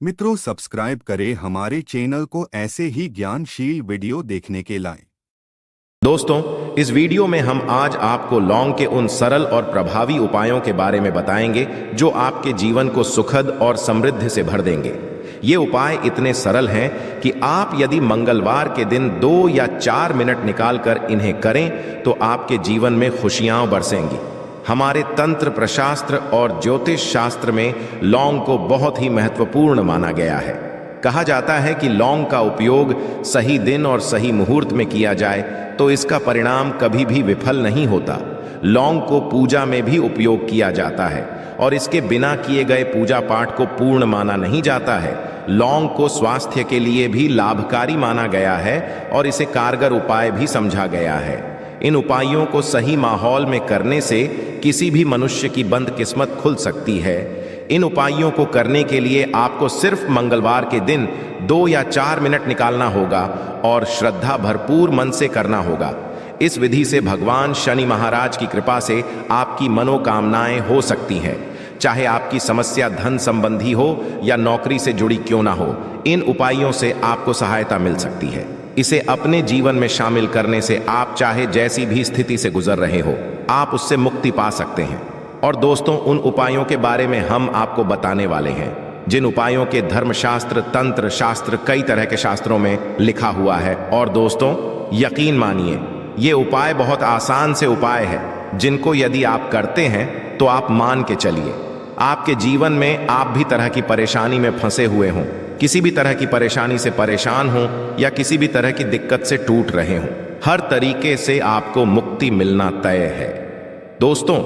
मित्रों, सब्सक्राइब करें हमारे चैनल को ऐसे ही ज्ञानशील वीडियो देखने के लिए। दोस्तों, इस वीडियो में हम आज आपको लौंग के उन सरल और प्रभावी उपायों के बारे में बताएंगे जो आपके जीवन को सुखद और समृद्धि से भर देंगे। ये उपाय इतने सरल हैं कि आप यदि मंगलवार के दिन 2 या 4 मिनट निकालकर इन्हें करें तो आपके जीवन में खुशियां बरसेंगी। हमारे तंत्र प्रशास्त्र और ज्योतिष शास्त्र में लौंग को बहुत ही महत्वपूर्ण माना गया है। कहा जाता है कि लौंग का उपयोग सही दिन और सही मुहूर्त में किया जाए तो इसका परिणाम कभी भी विफल नहीं होता। लौंग को पूजा में भी उपयोग किया जाता है और इसके बिना किए गए पूजा पाठ को पूर्ण माना नहीं जाता है। लौंग को स्वास्थ्य के लिए भी लाभकारी माना गया है और इसे कारगर उपाय भी समझा गया है। इन उपायों को सही माहौल में करने से किसी भी मनुष्य की बंद किस्मत खुल सकती है। इन उपायों को करने के लिए आपको सिर्फ मंगलवार के दिन 2 या 4 मिनट निकालना होगा और श्रद्धा भरपूर मन से करना होगा। इस विधि से भगवान शनि महाराज की कृपा से आपकी मनोकामनाएं हो सकती हैं। चाहे आपकी समस्या धन संबंधी हो या नौकरी से जुड़ी क्यों ना हो, इन उपायों से आपको सहायता मिल सकती है। इसे अपने जीवन में शामिल करने से आप चाहे जैसी भी स्थिति से गुजर रहे हो, आप उससे मुक्ति पा सकते हैं। और दोस्तों, उन उपायों के बारे में हम आपको बताने वाले हैं जिन उपायों के धर्मशास्त्र, तंत्र शास्त्र, कई तरह के शास्त्रों में लिखा हुआ है। और दोस्तों, यकीन मानिए, ये उपाय बहुत आसान से उपाय है जिनको यदि आप करते हैं तो आप मान के चलिए, आपके जीवन में आप भी तरह की परेशानी में फंसे हुए हों, किसी भी तरह की परेशानी से परेशान हों या किसी भी तरह की दिक्कत से टूट रहे हों, हर तरीके से आपको मुक्ति मिलना तय है। दोस्तों,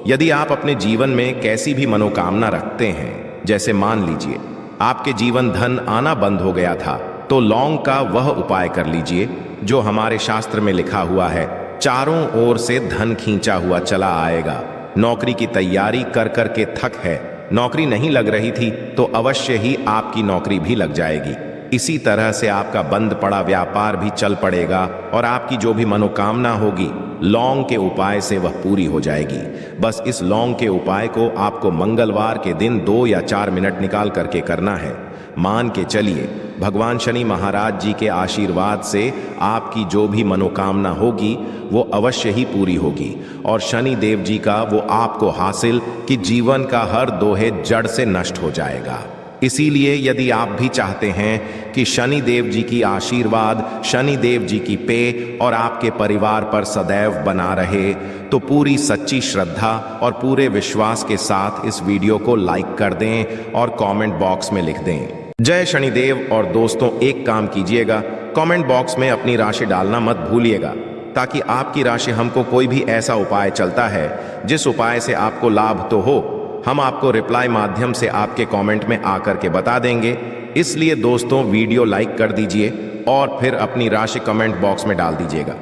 यदि आप अपने जीवन में कैसी भी मनोकामना रखते हैं, जैसे मान लीजिए आपके जीवन धन आना बंद हो गया था, तो लौंग का वह उपाय कर लीजिए जो हमारे शास्त्र में लिखा हुआ है। चारों ओर से धन खींचा हुआ चला आएगा। नौकरी की तैयारी कर कर के थक है, नौकरी नहीं लग रही थी तो अवश्य ही आपकी नौकरी भी लग जाएगी। इसी तरह से आपका बंद पड़ा व्यापार भी चल पड़ेगा और आपकी जो भी मनोकामना होगी, लौंग के उपाय से वह पूरी हो जाएगी। बस इस लौंग के उपाय को आपको मंगलवार के दिन 2 या 4 मिनट निकाल करके करना है। मान के चलिए, भगवान शनि महाराज जी के आशीर्वाद से आपकी जो भी मनोकामना होगी वो अवश्य ही पूरी होगी और शनि देव जी का वो आपको हासिल कि जीवन का हर दोहे जड़ से नष्ट हो जाएगा। इसीलिए यदि आप भी चाहते हैं कि शनि देव जी की आशीर्वाद, शनि देव जी की पे और आपके परिवार पर सदैव बना रहे, तो पूरी सच्ची श्रद्धा और पूरे विश्वास के साथ इस वीडियो को लाइक कर दें और कमेंट बॉक्स में लिख दें जय शनिदेव। और दोस्तों, एक काम कीजिएगा, कमेंट बॉक्स में अपनी राशि डालना मत भूलिएगा, ताकि आपकी राशि हमको कोई भी ऐसा उपाय चलता है जिस उपाय से आपको लाभ तो हो, हम आपको रिप्लाई माध्यम से आपके कमेंट में आकर के बता देंगे। इसलिए दोस्तों, वीडियो लाइक कर दीजिए और फिर अपनी राशि कमेंट बॉक्स में डाल दीजिएगा।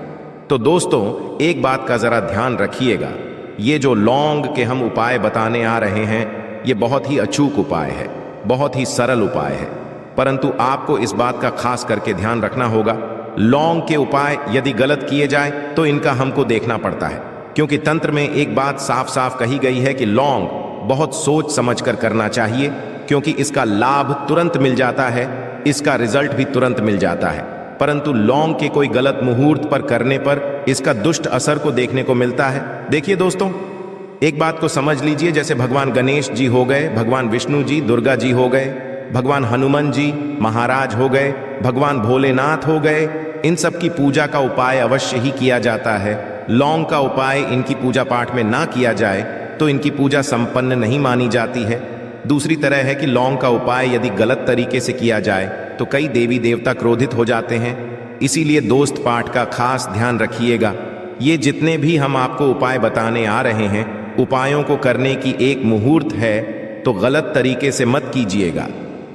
तो दोस्तों, एक बात का जरा ध्यान रखिएगा, ये जो लौंग के हम उपाय बताने आ रहे हैं, ये बहुत ही अचूक उपाय है, बहुत ही सरल उपाय है, परंतु आपको इस बात का खास करके ध्यान रखना होगा। लौंग के उपाय यदि गलत किए जाए तो इनका हमको देखना पड़ता है, क्योंकि तंत्र में एक बात साफ साफ कही गई है कि लौंग बहुत सोच समझ कर करना चाहिए, क्योंकि इसका लाभ तुरंत मिल जाता है, इसका रिजल्ट भी तुरंत मिल जाता है। परंतु लौंग के कोई गलत मुहूर्त पर करने पर इसका दुष्ट असर को देखने को मिलता है। देखिए दोस्तों, एक बात को समझ लीजिए, जैसे भगवान गणेश जी हो गए, भगवान विष्णु जी, दुर्गा जी हो गए, भगवान हनुमान जी महाराज हो गए, भगवान भोलेनाथ हो गए, इन सब की पूजा का उपाय अवश्य ही किया जाता है। लौंग का उपाय इनकी पूजा पाठ में ना किया जाए तो इनकी पूजा संपन्न नहीं मानी जाती है। दूसरी तरह है कि लौंग का उपाय यदि गलत तरीके से किया जाए तो कई देवी देवता क्रोधित हो जाते हैं। इसीलिए दोस्त पाठ का खास ध्यान रखिएगा। ये जितने भी हम आपको उपाय बताने आ रहे हैं, उपायों को करने की एक मुहूर्त है, तो गलत तरीके से मत कीजिएगा।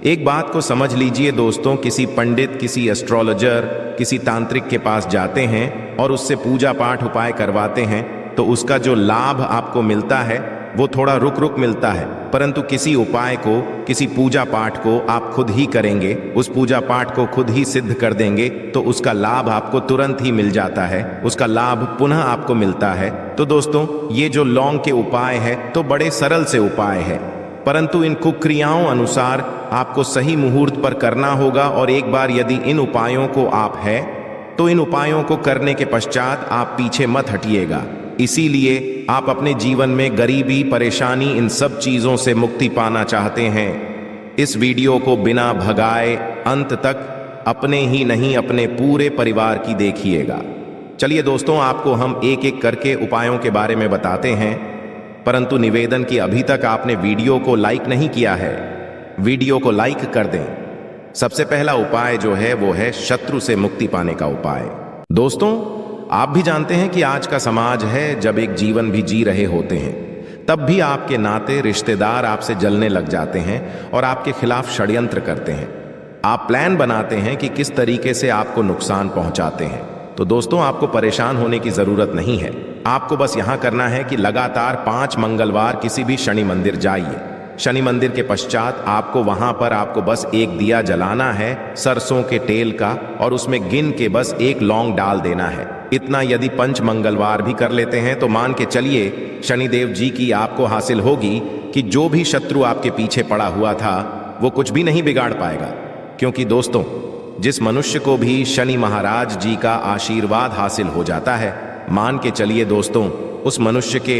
एक बात को समझ लीजिए दोस्तों, किसी पंडित, किसी एस्ट्रोलॉजर, किसी तांत्रिक के पास जाते हैं और उससे पूजा पाठ उपाय करवाते हैं तो उसका जो लाभ आपको मिलता है वो थोड़ा रुक रुक मिलता है, परंतु किसी उपाय को, किसी पूजा पाठ को आप खुद ही करेंगे, उस पूजा पाठ को खुद ही सिद्ध कर देंगे तो उसका लाभ आपको तुरंत ही मिल जाता है, उसका लाभ पुनः आपको मिलता है। तो दोस्तों, ये जो लौंग के उपाय है तो बड़े सरल से उपाय है। परंतु इन कुक्रियाओं अनुसार आपको सही मुहूर्त पर करना होगा। और एक बार यदि इन उपायों को आप है तो इन उपायों को करने के पश्चात आप पीछे मत हटिएगा। इसीलिए आप अपने जीवन में गरीबी, परेशानी, इन सब चीजों से मुक्ति पाना चाहते हैं, इस वीडियो को बिना भगाए अंत तक अपने ही नहीं अपने पूरे परिवार की देखिएगा। चलिए दोस्तों, आपको हम एक एक करके उपायों के बारे में बताते हैं, परंतु निवेदन कि अभी तक आपने वीडियो को लाइक नहीं किया है, वीडियो को लाइक कर दें। सबसे पहला उपाय जो है वो है शत्रु से मुक्ति पाने का उपाय। दोस्तों, आप भी जानते हैं कि आज का समाज है, जब एक जीवन भी जी रहे होते हैं तब भी आपके नाते रिश्तेदार आपसे जलने लग जाते हैं और आपके खिलाफ षड्यंत्र करते हैं। आप प्लान बनाते हैं कि किस तरीके से आपको नुकसान पहुंचाते हैं। तो दोस्तों, आपको परेशान होने की जरूरत नहीं है। आपको बस यहां करना है कि लगातार 5 मंगलवार किसी भी शनि मंदिर जाइए। शनि मंदिर के पश्चात आपको वहां पर आपको बस एक दिया जलाना है सरसों के तेल का, और उसमें गिन के बस 1 लौंग डाल देना है। इतना यदि 5 मंगलवार भी कर लेते हैं तो मान के चलिए शनिदेव जी की आपको हासिल होगी कि जो भी शत्रु आपके पीछे पड़ा हुआ था वो कुछ भी नहीं बिगाड़ पाएगा। क्योंकि दोस्तों, जिस मनुष्य को भी शनि महाराज जी का आशीर्वाद हासिल हो जाता है, मान के चलिए दोस्तों, उस मनुष्य के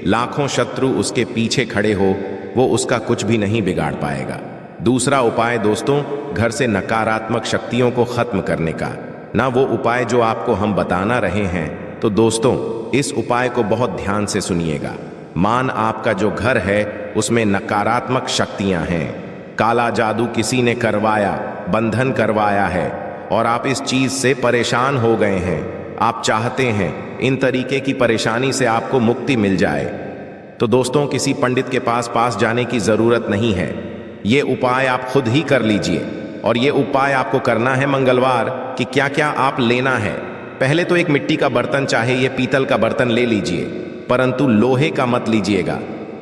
लाखों शत्रु उसके पीछे खड़े हो, वो उसका कुछ भी नहीं बिगाड़ पाएगा। दूसरा उपाय दोस्तों, घर से नकारात्मक शक्तियों को खत्म करने का। ना वो उपाय जो आपको हम बताना रहे हैं, तो दोस्तों इस उपाय को बहुत ध्यान से सुनिएगा। मान आपका जो घर है उसमें नकारात्मक शक्तियां हैं, काला जादू किसी ने करवाया, बंधन करवाया है और आप इस चीज से परेशान हो गए हैं। आप चाहते हैं इन तरीके की परेशानी से आपको मुक्ति मिल जाए, तो दोस्तों किसी पंडित के पास जाने की जरूरत नहीं है। ये उपाय आप खुद ही कर लीजिए। और ये उपाय आपको करना है मंगलवार कि क्या क्या आप लेना है। पहले तो एक मिट्टी का बर्तन, चाहे ये पीतल का बर्तन ले लीजिए, परंतु लोहे का मत लीजिएगा,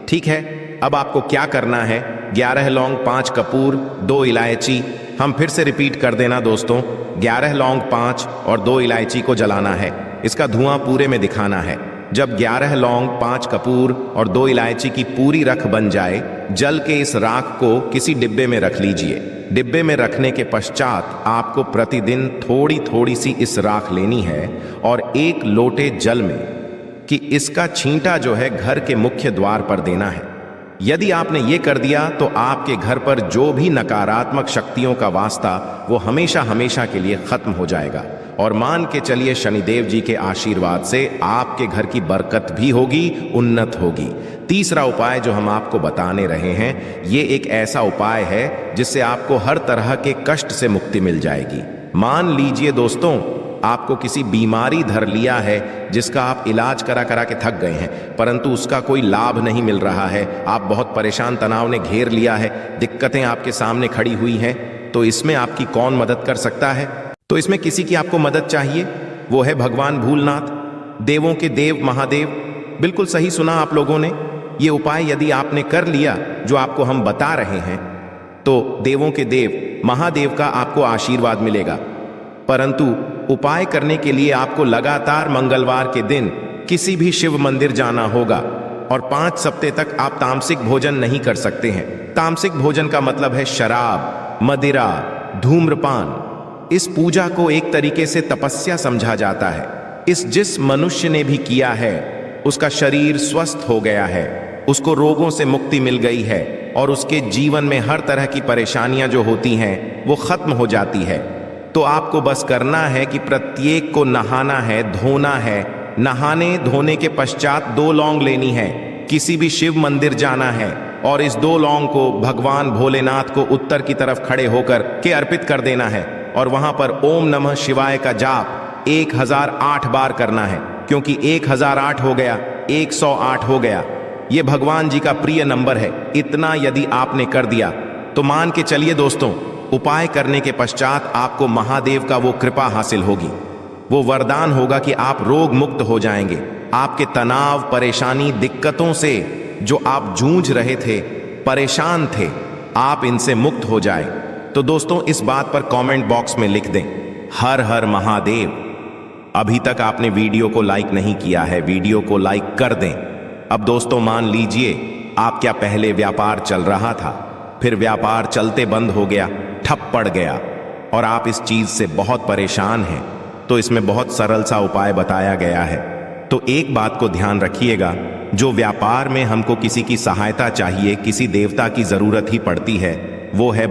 ठीक है। अब आपको क्या करना है, 11 लौंग, 5 कपूर, 2 इलायची। हम फिर से रिपीट कर देना दोस्तों, 11 लौंग, 5 और 2 इलायची को जलाना है। इसका धुआं पूरे में दिखाना है। जब 11 लौंग, 5 कपूर और 2 इलायची की पूरी रख बन जाए, जल के इस राख को किसी डिब्बे में रख लीजिए। डिब्बे में रखने के पश्चात आपको प्रतिदिन थोड़ी थोड़ी सी इस राख लेनी है और 1 लोटे जल में कि इसका छींटा जो है घर के मुख्य द्वार पर देना है। यदि आपने ये कर दिया तो आपके घर पर जो भी नकारात्मक शक्तियों का वास्ता वो हमेशा हमेशा के लिए खत्म हो जाएगा। और मान के चलिए शनिदेव जी के आशीर्वाद से आपके घर की बरकत भी होगी, उन्नत होगी। तीसरा उपाय जो हम आपको बताने रहे हैं, ये एक ऐसा उपाय है जिससे आपको हर तरह के कष्ट से मुक्ति मिल जाएगी। मान लीजिए दोस्तों, आपको किसी बीमारी धर लिया है जिसका आप इलाज करा करा के थक गए हैं, परंतु उसका कोई लाभ नहीं मिल रहा है। आप बहुत परेशान, तनाव ने घेर लिया है, दिक्कतें आपके सामने खड़ी हुई हैं। तो इसमें आपकी कौन मदद कर सकता है? तो इसमें किसी की आपको मदद चाहिए, वो है भगवान भूलनाथ, देवों के देव महादेव। बिल्कुल सही सुना आप लोगों ने। ये उपाय यदि आपने कर लिया जो आपको हम बता रहे हैं, तो देवों के देव महादेव का आपको आशीर्वाद मिलेगा। परंतु उपाय करने के लिए आपको लगातार मंगलवार के दिन किसी भी शिव मंदिर जाना होगा और 5 हफ्ते तक आप तामसिक भोजन नहीं कर सकते हैं। तामसिक भोजन का मतलब है शराब, मदिरा, धूम्रपान। इस पूजा को एक तरीके से तपस्या समझा जाता है। जिस मनुष्य ने भी किया है उसका शरीर स्वस्थ हो गया है, उसको रोगों से मुक्ति मिल गई है और उसके जीवन में हर तरह की परेशानियां जो होती हैं वो खत्म हो जाती है। तो आपको बस करना है कि प्रत्येक को नहाना है, धोना है। नहाने धोने के पश्चात 2 लौंग लेनी है, किसी भी शिव मंदिर जाना है और इस 2 लौंग को भगवान भोलेनाथ को उत्तर की तरफ खड़े होकर के अर्पित कर देना है और वहां पर ओम नमः शिवाय का जाप 1008 बार करना है। क्योंकि 1008 हो गया, 108 हो गया, ये भगवान जी का प्रिय नंबर है। इतना यदि आपने कर दिया तो मान के चलिए दोस्तों, उपाय करने के पश्चात आपको महादेव का वो कृपा हासिल होगी, वो वरदान होगा कि आप रोग मुक्त हो जाएंगे। आपके तनाव, परेशानी, दिक्कतों से जो आप जूझ रहे थे, परेशान थे, आप इनसे मुक्त हो जाए। तो दोस्तों इस बात पर कमेंट बॉक्स में लिख दें, हर हर महादेव। अभी तक आपने वीडियो को लाइक नहीं किया है, वीडियो को लाइक कर दें। अब दोस्तों मान लीजिए आप क्या पहले व्यापार चल रहा था, फिर व्यापार चलते बंद हो गया, ठप पड़ गया और आप इस चीज से बहुत परेशान हैं, तो इसमें बहुत सरल सा उपाय बताया गया है। तो एक बात को ध्यान रखिएगा, जो व्यापार में हमको किसी की सहायता चाहिए, किसी देवता की जरूरत ही पड़ती है, वो है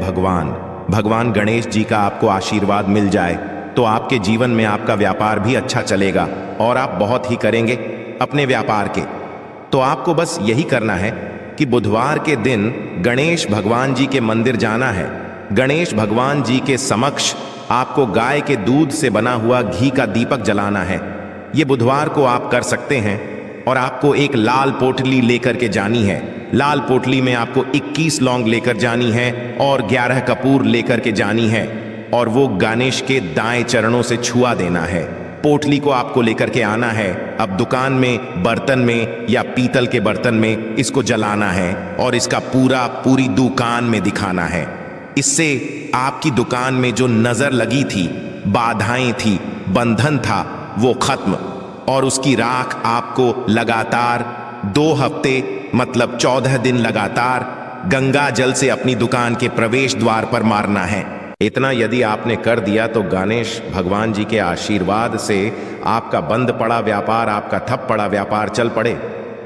भगवान गणेश जी का आपको आशीर्वाद मिल जाए तो आपके जीवन में आपका व्यापार भी अच्छा चलेगा और आप बहुत ही करेंगे अपने व्यापार के। तो आपको बस यही करना है कि बुधवार के दिन गणेश भगवान जी के मंदिर जाना है। गणेश भगवान जी के समक्ष आपको गाय के दूध से बना हुआ घी का दीपक जलाना है। ये बुधवार को आप कर सकते हैं और आपको एक लाल पोटली लेकर के जानी है। लाल पोटली में आपको 21 लौंग लेकर जानी है और 11 कपूर लेकर के जानी है और वो गणेश के दाएं चरणों से छुआ देना है। पोटली को आपको लेकर के आना है। अब दुकान में, बर्तन में या पीतल के बर्तन में इसको जलाना है और इसका पूरी दुकान में दिखाना है। इससे आपकी दुकान में जो नजर लगी थी, बाधाएं थी, बंधन था, वो खत्म और उसकी राख आपको लगातार 2 हफ्ते मतलब 14 दिन लगातार गंगा जल से अपनी दुकान के प्रवेश द्वार पर मारना है। इतना यदि आपने कर दिया तो गणेश भगवान जी के आशीर्वाद से आपका बंद पड़ा व्यापार, आपका ठप पड़ा व्यापार चल पड़े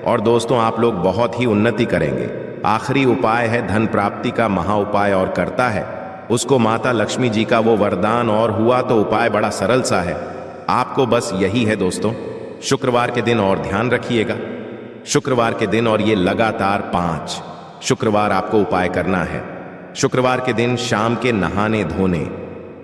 और दोस्तों आप लोग बहुत ही उन्नति करेंगे। आखिरी उपाय है धन प्राप्ति का महा उपाय और करता है उसको माता लक्ष्मी जी का वो वरदान और हुआ। तो उपाय बड़ा सरल सा है, आपको बस यही है दोस्तों, शुक्रवार के दिन और ध्यान रखिएगा, शुक्रवार के दिन और ये लगातार 5 शुक्रवार आपको उपाय करना है। शुक्रवार के दिन शाम के नहाने धोने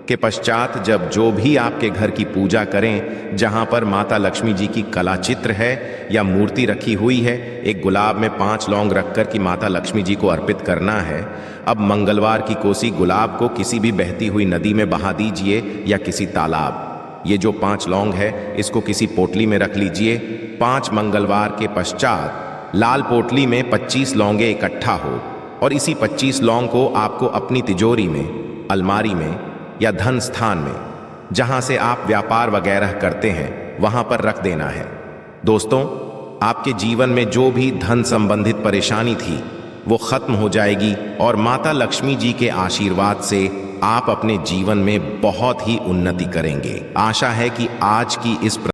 के पश्चात जब जो भी आपके घर की पूजा करें, जहां पर माता लक्ष्मी जी की कला चित्र है या मूर्ति रखी हुई है, एक गुलाब में 5 लौंग रखकर की माता लक्ष्मी जी को अर्पित करना है। अब मंगलवार की कोसी गुलाब को किसी भी बहती हुई नदी में बहा दीजिए या किसी तालाब। ये जो 5 लौंग है इसको किसी पोटली में रख लीजिए। 5 मंगलवार के पश्चात लाल पोटली में 25 लौंगे इकट्ठा हो और इसी 25 लौंग को आपको अपनी तिजोरी में, अलमारी में या धन स्थान में, जहां से आप व्यापार वगैरह करते हैं, वहां पर रख देना है। दोस्तों आपके जीवन में जो भी धन संबंधित परेशानी थी वो खत्म हो जाएगी और माता लक्ष्मी जी के आशीर्वाद से आप अपने जीवन में बहुत ही उन्नति करेंगे। आशा है कि आज की इस